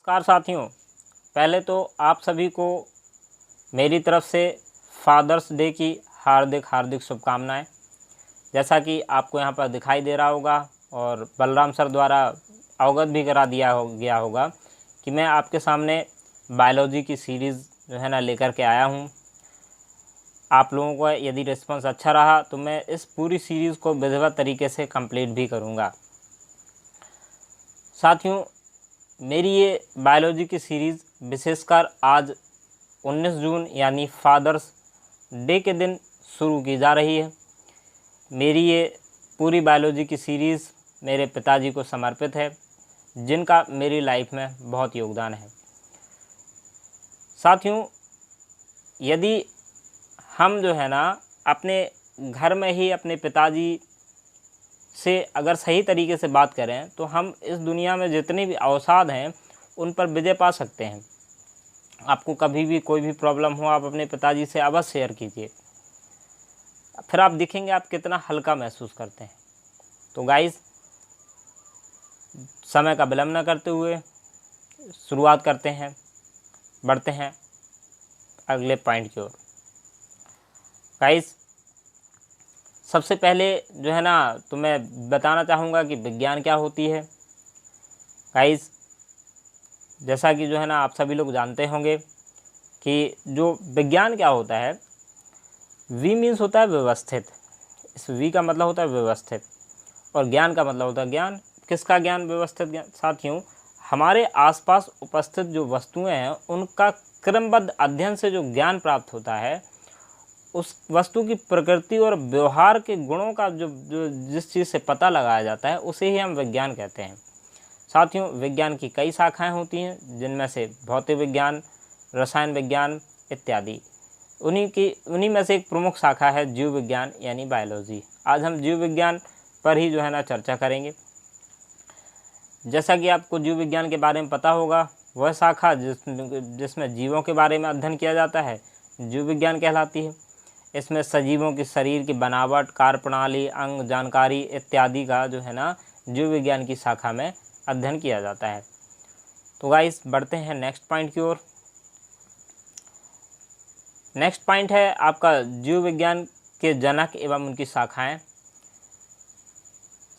नमस्कार साथियों, पहले तो आप सभी को मेरी तरफ से फादर्स डे की हार्दिक हार्दिक शुभकामनाएं। जैसा कि आपको यहाँ पर दिखाई दे रहा होगा और बलराम सर द्वारा अवगत भी करा गया होगा कि मैं आपके सामने बायोलॉजी की सीरीज़ जो है ना लेकर के आया हूँ। आप लोगों को यदि रिस्पांस अच्छा रहा तो मैं इस पूरी सीरीज़ को विधिवत तरीके से कंप्लीट भी करूँगा। साथियों, मेरी ये बायोलॉजी की सीरीज़ विशेषकर आज 19 जून यानी फादर्स डे के दिन शुरू की जा रही है। मेरी ये पूरी बायोलॉजी की सीरीज़ मेरे पिताजी को समर्पित है, जिनका मेरी लाइफ में बहुत योगदान है। साथियों, यदि हम जो है ना अपने घर में ही अपने पिताजी से अगर सही तरीके से बात करें तो हम इस दुनिया में जितने भी अवसाद हैं उन पर विजय पा सकते हैं। आपको कभी भी कोई भी प्रॉब्लम हो, आप अपने पिताजी से अवश्य शेयर कीजिए, फिर आप देखेंगे आप कितना हल्का महसूस करते हैं। तो गाइस, समय का विलंब न करते हुए शुरुआत करते हैं, बढ़ते हैं अगले पॉइंट की ओर। गाइस, सबसे पहले जो है ना तो मैं बताना चाहूँगा कि विज्ञान क्या होती है। गाइस, जैसा कि जो है ना आप सभी लोग जानते होंगे कि जो विज्ञान क्या होता है, वी मीन्स होता है व्यवस्थित। इस वी का मतलब होता है व्यवस्थित और ज्ञान का मतलब होता है ज्ञान। किसका ज्ञान? व्यवस्थित ज्ञान। साथियों, हमारे आसपास उपस्थित जो वस्तुएं हैं उनका क्रमबद्ध अध्ययन से जो ज्ञान प्राप्त होता है, उस वस्तु की प्रकृति और व्यवहार के गुणों का जो जिस चीज़ से पता लगाया जाता है उसे ही हम विज्ञान कहते हैं। साथियों, विज्ञान की कई शाखाएं होती हैं, जिनमें से भौतिक विज्ञान, रसायन विज्ञान इत्यादि। उन्हीं में से एक प्रमुख शाखा है जीव विज्ञान यानी बायोलॉजी। आज हम जीव विज्ञान पर ही जो है ना चर्चा करेंगे। जैसा कि आपको जीव विज्ञान के बारे में पता होगा, वह शाखा जिसमें जीवों के बारे में अध्ययन किया जाता है जीव विज्ञान कहलाती है। इसमें सजीवों की शरीर की बनावट, कार्यप्रणाली, अंग, जानकारी इत्यादि का जो है ना जीव विज्ञान की शाखा में अध्ययन किया जाता है। तो गाइस, बढ़ते हैं नेक्स्ट पॉइंट की ओर। नेक्स्ट पॉइंट है आपका जीव विज्ञान के जनक एवं उनकी शाखाएं।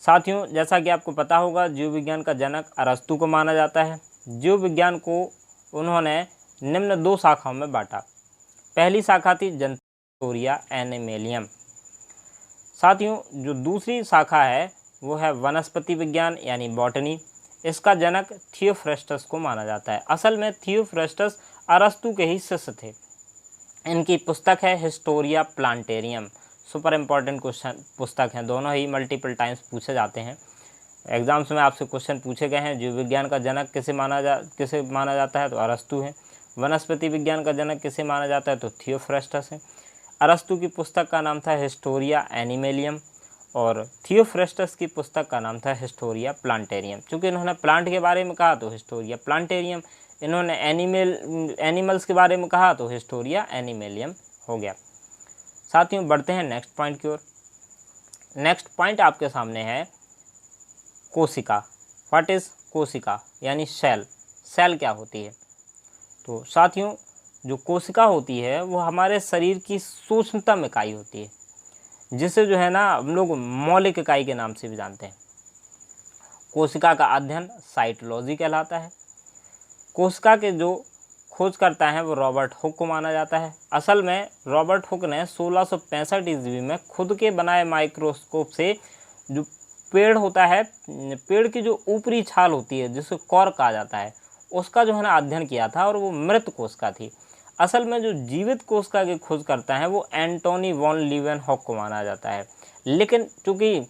साथियों, जैसा कि आपको पता होगा, जीव विज्ञान का जनक अरस्तु को माना जाता है। जीव विज्ञान को उन्होंने निम्न दो शाखाओं में बांटा। पहली शाखा थी जंतुरिया एनिमेलियम। साथियों, जो दूसरी शाखा है वो है वनस्पति विज्ञान यानी बॉटनी। इसका जनक थियोफ्रेस्टस को माना जाता है। असल में थियोफ्रेस्टस अरस्तु के ही शिष्य थे। इनकी पुस्तक है Historia plantarum. Super important question पुस्तक हैं, दोनों ही मल्टीपल टाइम्स पूछे जाते हैं। एग्जाम्स में आपसे क्वेश्चन पूछे गए हैं। जीव विज्ञान का जनक किसे माना जाता है? तो अरस्तु है। वनस्पति विज्ञान का जनक किसे माना जाता है? तो थियोफ्रेस्टस है। अरस्तु की पुस्तक का नाम था हिस्टोरिया एनिमेलियम और थियोफ्रेस्टस की पुस्तक का नाम था हिस्टोरिया प्लांटेरियम। चूँकि इन्होंने प्लांट के बारे में कहा तो हिस्टोरिया प्लांटेरियम, इन्होंने एनिमल्स के बारे में कहा तो हिस्टोरिया एनिमेलियम हो गया। साथियों, बढ़ते हैं नेक्स्ट पॉइंट की ओर। नेक्स्ट पॉइंट आपके सामने है कोशिका। व्हाट इज़ कोशिका यानी सेल। सेल क्या होती है? तो साथियों, जो कोशिका होती है वो हमारे शरीर की सूक्ष्मतम इकाई होती है, जिसे जो है ना हम लोग मौलिक इकाई के नाम से भी जानते हैं। कोशिका का अध्ययन साइटोलॉजी कहलाता है। कोशिका के जो खोज करता है वो रॉबर्ट हुक को माना जाता है। असल में रॉबर्ट हुक ने 1665 ईस्वी में खुद के बनाए माइक्रोस्कोप से जो पेड़ होता है, पेड़ की जो ऊपरी छाल होती है जिसे कॉर्क कहा जाता है, उसका जो है ना अध्ययन किया था और वो मृत कोशिका थी। असल में जो जीवित कोशिका की खोज करता है वो एंटोनी वॉन लीवेनहॉक को माना जाता है। लेकिन चूँकि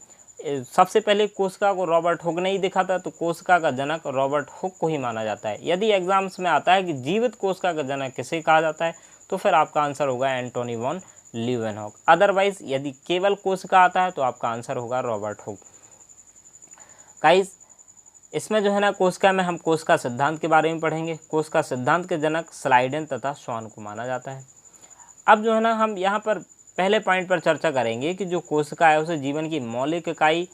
सबसे पहले कोशिका को रॉबर्ट हुक ने ही देखा था तो कोशिका का जनक रॉबर्ट हुक को ही माना जाता है। यदि एग्जाम्स में आता है कि जीवित कोशिका का जनक किसे कहा जाता है तो फिर आपका आंसर होगा एंटोनी वॉन लीवेनहॉक। अदरवाइज यदि केवल कोशिका आता है तो आपका आंसर होगा रॉबर्ट हुक। गाइस, इसमें जो है ना कोशिका में हम कोशिका सिद्धांत के बारे में पढ़ेंगे। कोशिका सिद्धांत के जनक स्लाइडेन तथा श्वान को माना जाता है। अब जो है ना हम यहाँ पर पहले पॉइंट पर चर्चा करेंगे कि जो कोशिका है उसे जीवन की मौलिक इकाई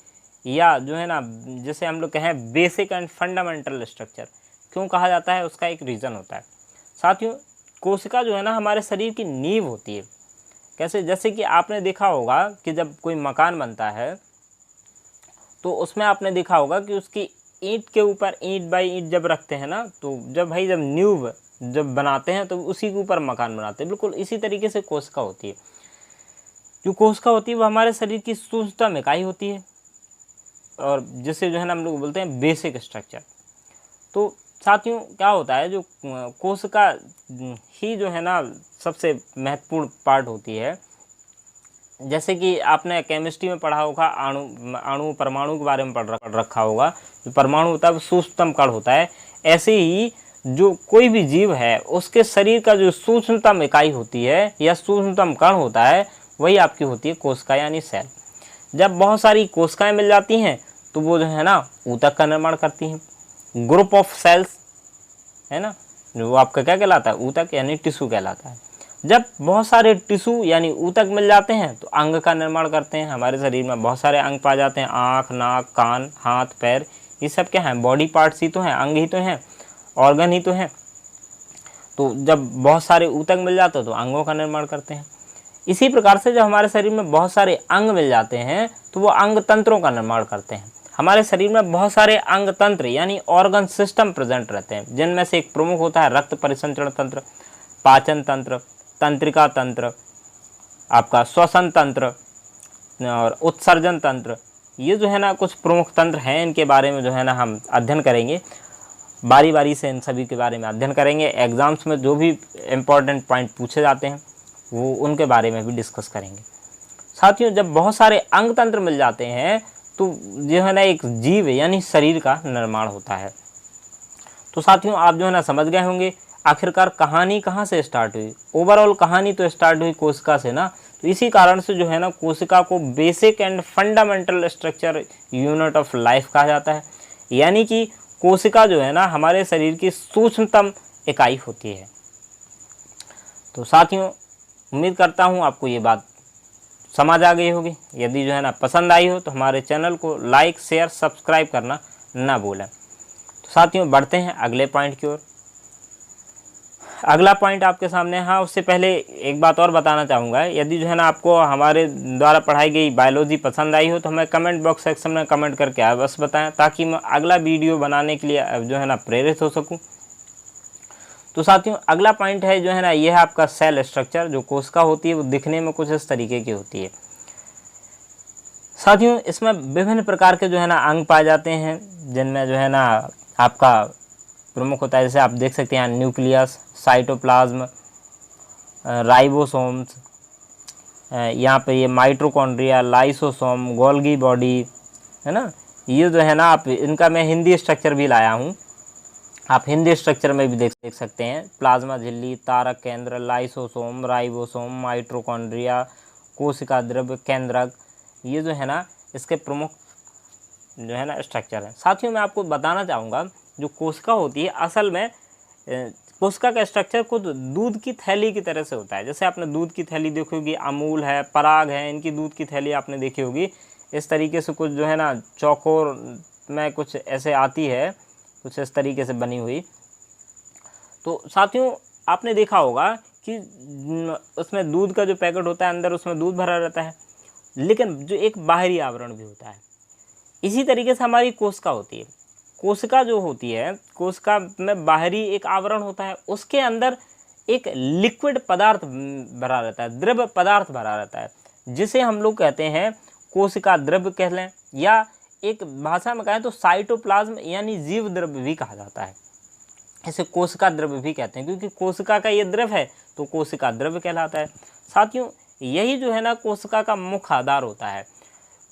या जो है ना जिसे हम लोग कहें बेसिक एंड फंडामेंटल स्ट्रक्चर, क्यों कहा जाता है, उसका एक रीज़न होता है। साथियों, कोशिका जो है ना हमारे शरीर की नींव होती है। कैसे? जैसे कि आपने देखा होगा कि जब कोई मकान बनता है तो उसमें आपने देखा होगा कि उसकी ईंट के ऊपर ईंट बाई ईंट जब रखते हैं ना, तो जब नींव जब बनाते हैं तो उसी के ऊपर मकान बनाते हैं। बिल्कुल इसी तरीके से कोशिका होती है। जो कोशिका होती है वो हमारे शरीर की सूक्ष्मतम इकाई होती है, और जिसे जो है ना हम लोग बोलते हैं बेसिक स्ट्रक्चर। तो साथियों क्या होता है, जो कोशिका ही जो है ना सबसे महत्वपूर्ण पार्ट होती है। जैसे कि आपने केमिस्ट्री में पढ़ा होगा, अणु परमाणु के बारे में पढ़ रखा होगा। जो परमाणु होता है वो सूक्ष्मतम कण होता है। ऐसे ही जो कोई भी जीव है उसके शरीर का जो सूक्ष्मतम इकाई होती है या सूक्ष्मतम कण होता है, वही आपकी होती है कोशिका यानी सेल। जब बहुत सारी कोशिकाएं मिल जाती हैं तो वो जो है ना ऊतक का निर्माण करती हैं। ग्रुप ऑफ सेल्स है ना, जो आपका क्या कहलाता है, ऊतक यानी टिश्यू कहलाता है। जब बहुत सारे टिश्यू यानी ऊतक मिल जाते हैं तो अंग का निर्माण करते हैं। हमारे शरीर में बहुत सारे अंग पाए जाते हैं, आँख, नाक, कान, हाथ, पैर, ये सब क्या हैं, बॉडी पार्ट्स ही तो हैं, अंग ही तो हैं, ऑर्गन ही तो हैं। तो जब बहुत सारे ऊतक मिल जाते हैं तो अंगों का निर्माण करते हैं। इसी प्रकार से जब हमारे शरीर में बहुत सारे अंग मिल जाते हैं तो वो अंग तंत्रों का निर्माण करते हैं। हमारे शरीर में बहुत सारे अंग तंत्र यानी ऑर्गन सिस्टम प्रेजेंट रहते हैं, जिनमें से एक प्रमुख होता है रक्त परिसंचरण तंत्र, पाचन तंत्र, तंत्रिका तंत्र, आपका श्वसन तंत्र और उत्सर्जन तंत्र। ये जो है ना कुछ प्रमुख तंत्र हैं, इनके बारे में जो है ना हम अध्ययन करेंगे, बारी बारी से इन सभी के बारे में अध्ययन करेंगे। एग्जाम्स में जो भी इम्पोर्टेंट पॉइंट पूछे जाते हैं वो उनके बारे में भी डिस्कस करेंगे। साथियों, जब बहुत सारे अंग तंत्र मिल जाते हैं तो जो है ना एक जीव यानी शरीर का निर्माण होता है। तो साथियों आप जो है ना समझ गए होंगे आखिरकार कहानी कहाँ से स्टार्ट हुई। ओवरऑल कहानी तो स्टार्ट हुई कोशिका से ना, तो इसी कारण से जो है ना कोशिका को basic and fundamental structure unit of life कहा जाता है। यानी कि कोशिका जो है ना हमारे शरीर की सूक्ष्मतम इकाई होती है। तो साथियों उम्मीद करता हूँ आपको ये बात समझ आ गई होगी। यदि जो है ना पसंद आई हो तो हमारे चैनल को लाइक, शेयर, सब्सक्राइब करना ना भूलें। तो साथियों बढ़ते हैं अगले पॉइंट की ओर। अगला पॉइंट आपके सामने, हाँ उससे पहले एक बात और बताना चाहूँगा। यदि जो है ना आपको हमारे द्वारा पढ़ाई गई बायोलॉजी पसंद आई हो तो हमें कमेंट बॉक्स सेक्शन में कमेंट करके अवश्य बताएं, ताकि मैं अगला वीडियो बनाने के लिए जो है ना प्रेरित हो सकूँ। तो साथियों अगला पॉइंट है जो है ना ये है आपका सेल स्ट्रक्चर। जो कोशिका होती है वो दिखने में कुछ इस तरीके की होती है। साथियों इसमें विभिन्न प्रकार के जो है ना अंग पाए जाते हैं, जिनमें जो है ना आपका प्रमुख होता है, जैसे आप देख सकते हैं न्यूक्लियस, साइटोप्लाज्म, राइबोसोम्स, यहाँ पे ये माइटोकॉन्ड्रिया, लाइसोसोम, गोल्गी बॉडी है ना। ये जो है ना आप इनका मैं हिंदी स्ट्रक्चर भी लाया हूँ, आप हिंदी स्ट्रक्चर में भी देख सकते हैं। प्लाज्मा झिल्ली, तारक केंद्र, लाइसोसोम, राइबोसोम, माइटोकॉन्ड्रिया, कोशिका द्रव्य केंद्रक, ये जो है ना इसके प्रमुख जो है ना स्ट्रक्चर है। साथियों मैं आपको बताना चाहूँगा जो कोशिका होती है असल में कोशिका का स्ट्रक्चर खुद दूध की थैली की तरह से होता है। जैसे आपने दूध की थैली देखी होगी, अमूल है, पराग है, इनकी दूध की थैली आपने देखी होगी। इस तरीके से कुछ जो है ना चौकोर में कुछ ऐसे आती है, कुछ इस तरीके से बनी हुई। तो साथियों आपने देखा होगा कि उसमें दूध का जो पैकेट होता है अंदर उसमें दूध भरा रहता है, लेकिन जो एक बाहरी आवरण भी होता है। इसी तरीके से हमारी कोशिका होती है। कोशिका जो होती है, कोशिका में बाहरी एक आवरण होता है, उसके अंदर एक लिक्विड पदार्थ भरा रहता है, द्रव्य पदार्थ भरा रहता है, जिसे हम लोग कहते हैं कोशिका द्रव्य कह लें, या एक भाषा में कहें तो साइटोप्लाज्म यानी जीव द्रव्य भी कहा जाता है। इसे कोशिका द्रव्य भी कहते हैं, क्योंकि कोशिका का ये द्रव्य है तो कोशिका द्रव्य कहलाता है। साथियों यही जो है ना कोशिका का मुख्य आधार होता है।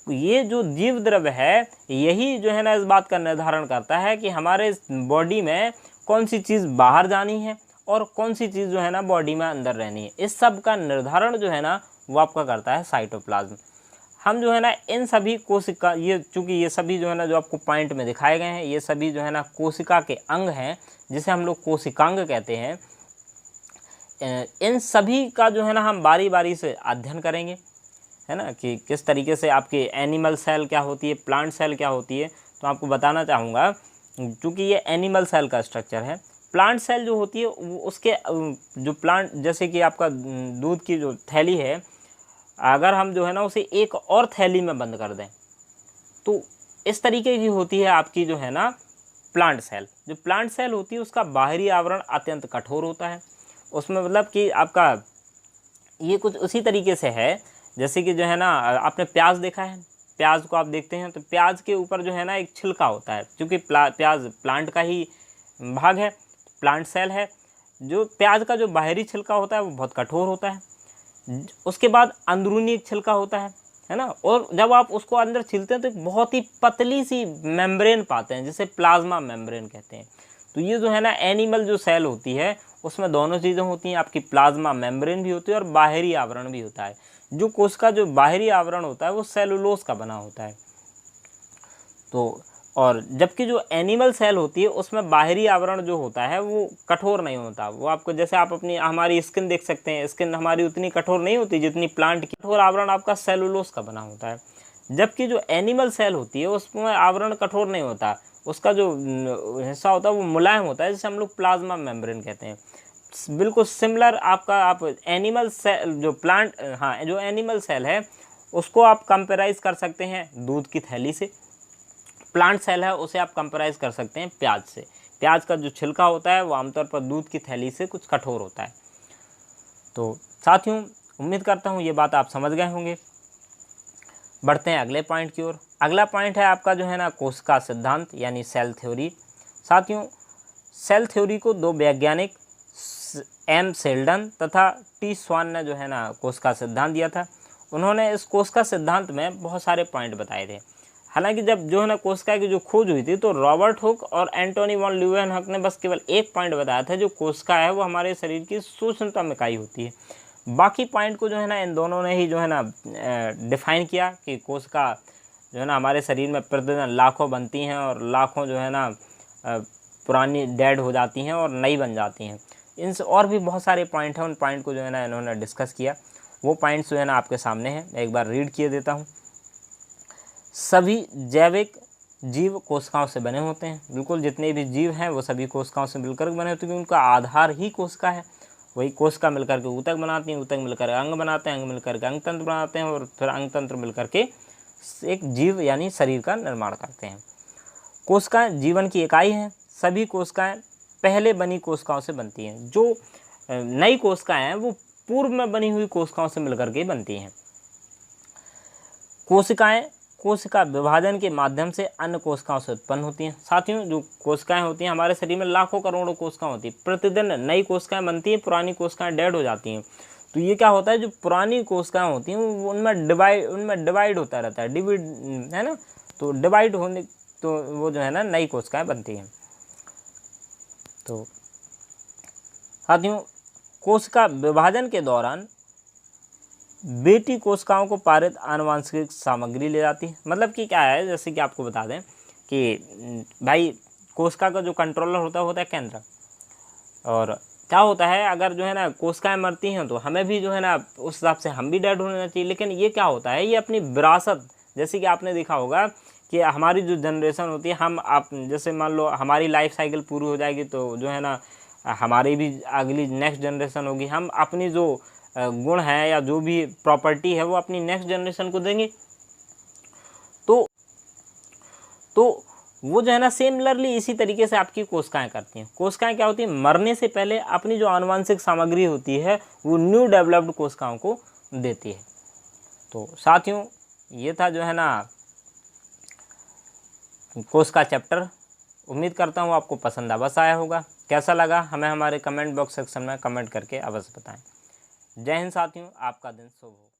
ये जो जीव द्रव्य है यही जो है ना इस बात का निर्धारण करता है कि हमारे बॉडी में कौन सी चीज़ बाहर जानी है और कौन सी चीज़ जो है ना बॉडी में अंदर रहनी है। इस सब का निर्धारण जो है ना वो आपका करता है साइटोप्लाज्म। हम जो है ना इन सभी कोशिका, ये चूँकि ये सभी जो है ना जो आपको पॉइंट में दिखाए गए हैं, ये सभी जो है ना कोशिका के अंग हैं, जिसे हम लोग कोशिकांग कहते हैं। इन सभी का जो है ना हम बारी बारी से अध्ययन करेंगे, है ना, कि किस तरीके से आपकी एनिमल सेल क्या होती है, प्लांट सेल क्या होती है। तो आपको बताना चाहूँगा क्योंकि ये एनिमल सेल का स्ट्रक्चर है। प्लांट सेल जो होती है वो उसके जो प्लांट, जैसे कि आपका दूध की जो थैली है, अगर हम जो है ना उसे एक और थैली में बंद कर दें तो इस तरीके की होती है आपकी जो है ना प्लांट सेल। जो प्लांट सेल होती है उसका बाहरी आवरण अत्यंत कठोर होता है। उसमें मतलब कि आपका ये कुछ उसी तरीके से है जैसे कि जो है ना आपने प्याज देखा है, प्याज को आप देखते हैं तो प्याज के ऊपर जो है ना एक छिलका होता है, क्योंकि प्याज प्लांट का ही भाग है, प्लांट सेल है। जो प्याज का जो बाहरी छिलका होता है वो बहुत कठोर होता है। उसके बाद अंदरूनी एक छिलका होता है ना, और जब आप उसको अंदर छीलते हैं तो एक बहुत ही पतली सी मेम्ब्रेन पाते हैं जिसे प्लाज्मा मेम्ब्रेन कहते हैं। तो ये जो है ना एनिमल जो सेल होती है उसमें दोनों चीज़ें होती हैं, आपकी प्लाज्मा मेम्ब्रेन भी होती है और बाहरी आवरण भी होता है। जो कोशिका जो बाहरी आवरण होता है वो सेलुलोज का बना होता है। तो और जबकि जो एनिमल सेल होती है उसमें बाहरी आवरण जो होता है वो कठोर नहीं होता। वो आपको जैसे आप अपनी हमारी स्किन देख सकते हैं, स्किन हमारी उतनी कठोर नहीं होती जितनी प्लांट की। कठोर आवरण आपका सेलुलोज का बना होता है। जबकि जो एनिमल सेल होती है उसमें आवरण कठोर नहीं होता, उसका जो हिस्सा होता है वो मुलायम होता है, जिसे हम लोग प्लाज्मा मेम्ब्रेन कहते हैं। बिल्कुल सिमिलर आपका आप एनिमल सेल जो प्लांट जो एनिमल सेल है उसको आप कंपेराइज कर सकते हैं दूध की थैली से। प्लांट सेल है उसे आप कंपेराइज कर सकते हैं प्याज से। प्याज का जो छिलका होता है वो आमतौर पर दूध की थैली से कुछ कठोर होता है। तो साथियों, उम्मीद करता हूँ ये बात आप समझ गए होंगे। बढ़ते हैं अगले पॉइंट की ओर। अगला पॉइंट है आपका जो है ना कोशिका सिद्धांत यानी सेल थ्योरी। साथियों, सेल थ्योरी को दो वैज्ञानिक एम सेल्डन तथा टी स्वान ने जो है ना कोशिका सिद्धांत दिया था। उन्होंने इस कोशिका सिद्धांत में बहुत सारे पॉइंट बताए थे। हालांकि जब जो है ना कोशिका की जो खोज हुई थी तो रॉबर्ट हुक और एंटोनी वॉन ल्यूवेनहॉक ने बस केवल एक पॉइंट बताया था, जो कोशिका है वो हमारे शरीर की सूक्ष्मतम इकाई होती है। बाकी पॉइंट को जो है ना इन दोनों ने ही जो है ना डिफाइन किया कि कोशिका जो है ना हमारे शरीर में प्रतिदिन लाखों बनती हैं और लाखों जो है ना पुरानी डेड हो जाती हैं और नई बन जाती हैं। इनसे और भी बहुत सारे पॉइंट हैं, उन पॉइंट को जो है ना इन्होंने डिस्कस किया। वो पॉइंट्स जो है ना आपके सामने हैं, एक बार रीड किए देता हूँ। सभी जैविक जीव कोशिकाओं से बने होते हैं। बिल्कुल जितने भी जीव हैं वो सभी कोशिकाओं से मिलकर बने होते हैं, क्योंकि उनका आधार ही कोशिका है। वही कोशिका मिलकर के ऊतक बनाती हैं, ऊतक मिलकर अंग बनाते हैं, अंग मिलकर के अंग तंत्र बनाते हैं और फिर अंग तंत्र मिलकर के एक जीव यानी शरीर का निर्माण करते हैं। कोशिकाएं जीवन की इकाई हैं। सभी कोशिकाएं पहले बनी कोशिकाओं से बनती हैं। जो नई कोशिकाएं हैं वो पूर्व में बनी हुई कोशिकाओं से मिलकर के बनती हैं। कोशिकाएं कोशिका विभाजन के माध्यम से अन्य कोशिकाओं से उत्पन्न होती हैं। साथियों, जो कोशिकाएं होती हैं हमारे शरीर में लाखों करोड़ों कोशिकाएं होती हैं। प्रतिदिन नई कोशिकाएं बनती हैं, पुरानी कोशिकाएं डेड हो जाती हैं। तो ये क्या होता है, जो पुरानी कोशिकाएं होती हैं उनमें डिवाइड होता रहता है, डिविड है ना। तो डिवाइड होने तो वो जो है ना नई कोशिकाएं बनती हैं। तो साथियों, कोशिका विभाजन के दौरान बेटी कोशिकाओं को पारित आनुवंशिक सामग्री ले जाती है। मतलब कि क्या है, जैसे कि आपको बता दें कि भाई कोशिका का जो कंट्रोलर होता है केंद्र। और क्या होता है, अगर जो है ना कोशिकाएं मरती हैं तो हमें भी जो है ना उस हिसाब से हम भी डेड होना चाहिए। लेकिन ये क्या होता है, ये अपनी विरासत, जैसे कि आपने देखा होगा कि हमारी जो जनरेशन होती है, हम आप जैसे मान लो हमारी लाइफ साइकिल पूरी हो जाएगी तो जो है ना हमारी भी अगली नेक्स्ट जनरेशन होगी। हम अपनी जो गुण है या जो भी प्रॉपर्टी है वो अपनी नेक्स्ट जनरेशन को देंगे। तो वो जो है ना सिमिलरली इसी तरीके से आपकी कोशिकाएं करती हैं। कोशिकाएं क्या होती हैं, मरने से पहले अपनी जो आनुवंशिक सामग्री होती है वो न्यू डेवलप्ड कोशिकाओं को देती है। तो साथियों, ये था जो है ना कोशिका चैप्टर। उम्मीद करता हूँ आपको पसंद अवश्य आया होगा। कैसा लगा हमें हमारे कमेंट बॉक्स सेक्शन में कमेंट करके अवश्य बताएं। जय हिंद साथियों, आपका दिन शुभ हो।